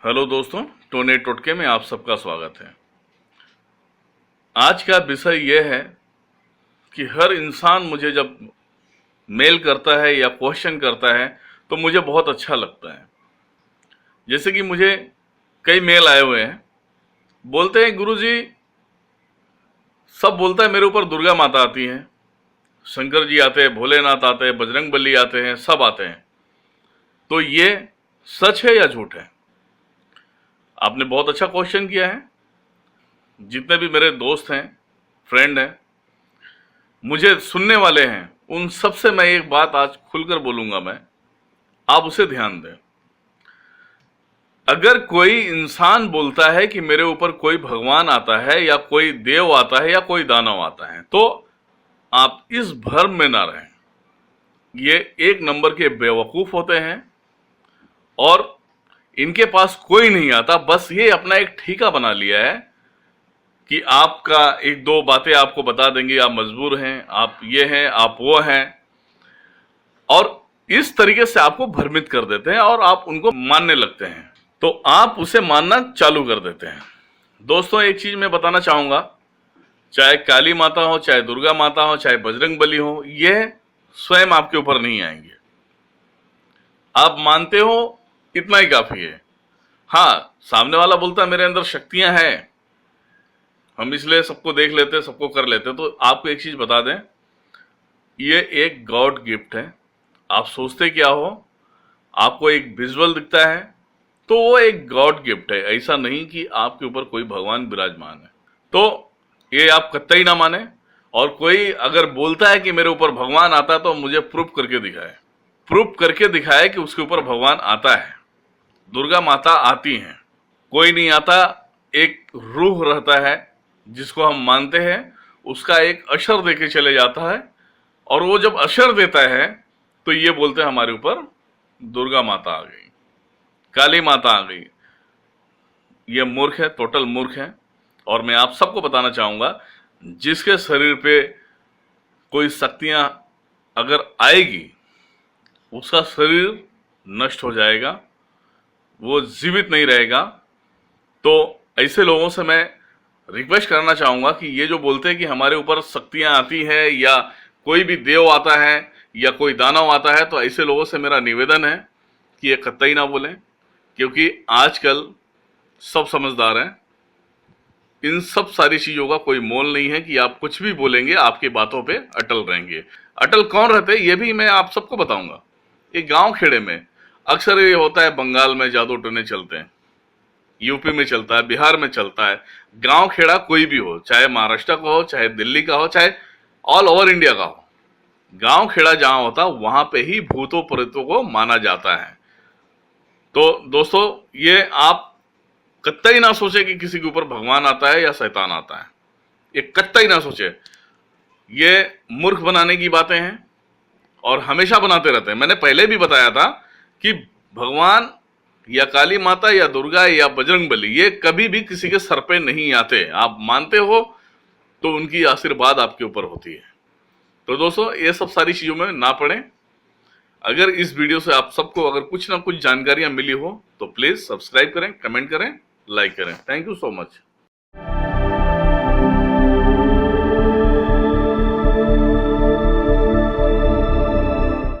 Hello दोस्तों, टोने टोटके में आप सबका स्वागत है। आज का विषय यह है कि हर इंसान मुझे जब मेल करता है या क्वेश्चन करता है तो मुझे बहुत अच्छा लगता है। जैसे कि मुझे कई मेल आए हुए हैं, बोलते हैं गुरुजी, सब बोलता है मेरे ऊपर दुर्गा माता आती हैं, शंकर जी आते हैं, भोलेनाथ आते हैं, बजरंग बली आते हैं, सब आते हैं। तो ये सच है या झूठ है? आपने बहुत अच्छा क्वेश्चन किया है। जितने भी मेरे दोस्त हैं, फ्रेंड हैं, मुझे सुनने वाले हैं, उन सब से मैं एक बात आज खुलकर बोलूंगा मैं, आप उसे ध्यान दें। अगर कोई इंसान बोलता है कि मेरे ऊपर कोई भगवान आता है या कोई देव आता है या कोई दानव आता है, तो आप इस भ्रम में ना रहें। ये एक नंबर के बेवकूफ होते हैं और इनके पास कोई नहीं आता। बस ये अपना एक ठेका बना लिया है कि आपका एक दो बातें आपको बता देंगे, आप मजबूर हैं, आप ये हैं, आप वो हैं, और इस तरीके से आपको भ्रमित कर देते हैं और आप उनको मानने लगते हैं, तो आप उसे मानना चालू कर देते हैं। दोस्तों, एक चीज मैं बताना चाहूंगा, चाहे काली माता हो, चाहे दुर्गा माता हो, चाहे बजरंग बली हो, ये स्वयं आपके ऊपर नहीं आएंगे। आप मानते हो इतना ही काफी है। हाँ, सामने वाला बोलता है मेरे अंदर शक्तियां हैं, हम इसलिए सबको देख लेते हैं, सबको कर लेते हैं, तो आपको एक चीज बता दें, ये एक गॉड गिफ्ट है। आप सोचते क्या हो, आपको एक विजुअल दिखता है, तो वो एक गॉड गिफ्ट है। ऐसा नहीं कि आपके ऊपर कोई भगवान विराजमान है। तो ये आप कतई ना माने। और कोई अगर बोलता है कि मेरे ऊपर भगवान आता है तो मुझे प्रूफ करके दिखाए, प्रूफ करके दिखाए कि उसके ऊपर भगवान आता है, दुर्गा माता आती हैं। कोई नहीं आता, एक रूह रहता है जिसको हम मानते हैं, उसका एक अशर देके चले जाता है, और वो जब अशर देता है तो ये बोलते हैं हमारे ऊपर दुर्गा माता आ गई, काली माता आ गई। ये मूर्ख है, टोटल मूर्ख है। और मैं आप सबको बताना चाहूंगा, जिसके शरीर पे कोई शक्तियां अगर आएगी, उसका शरीर नष्ट हो जाएगा, वो जीवित नहीं रहेगा। तो ऐसे लोगों से मैं रिक्वेस्ट करना चाहूंगा कि ये जो बोलते हैं कि हमारे ऊपर शक्तियां आती है या कोई भी देव आता है या कोई दानव आता है, तो ऐसे लोगों से मेरा निवेदन है कि ये कतई ना बोलें, क्योंकि आजकल सब समझदार हैं। इन सब सारी चीजों का कोई मोल नहीं है कि आप कुछ भी बोलेंगे, आपकी बातों पे अटल रहेंगे। अटल कौन रहते हैं ये भी मैं आप सबको बताऊंगा। एक गांव खेड़े में अक्सर ये होता है, बंगाल में जादू टोने चलते हैं, यूपी में चलता है, बिहार में चलता है। गांव खेड़ा कोई भी हो, चाहे महाराष्ट्र का हो, चाहे दिल्ली का हो, चाहे ऑल ओवर इंडिया का हो, गांव खेड़ा जहां होता वहां पे ही भूतों प्रेतों को माना जाता है। तो दोस्तों, ये आप कतई ना सोचे कि किसी के ऊपर भगवान आता है या शैतान आता है, ये कतई ना सोचे। ये मूर्ख बनाने की बातें हैं और हमेशा बनाते रहते हैं। मैंने पहले भी बताया था कि भगवान या काली माता या दुर्गा या बजरंग बली, ये कभी भी किसी के सर पे नहीं आते। आप मानते हो तो उनकी आशीर्वाद आपके ऊपर होती है। तो दोस्तों, ये सब सारी चीजों में ना पड़े। अगर इस वीडियो से आप सबको अगर कुछ ना कुछ जानकारियां मिली हो तो प्लीज सब्सक्राइब करें, कमेंट करें, लाइक करें। Thank you so much.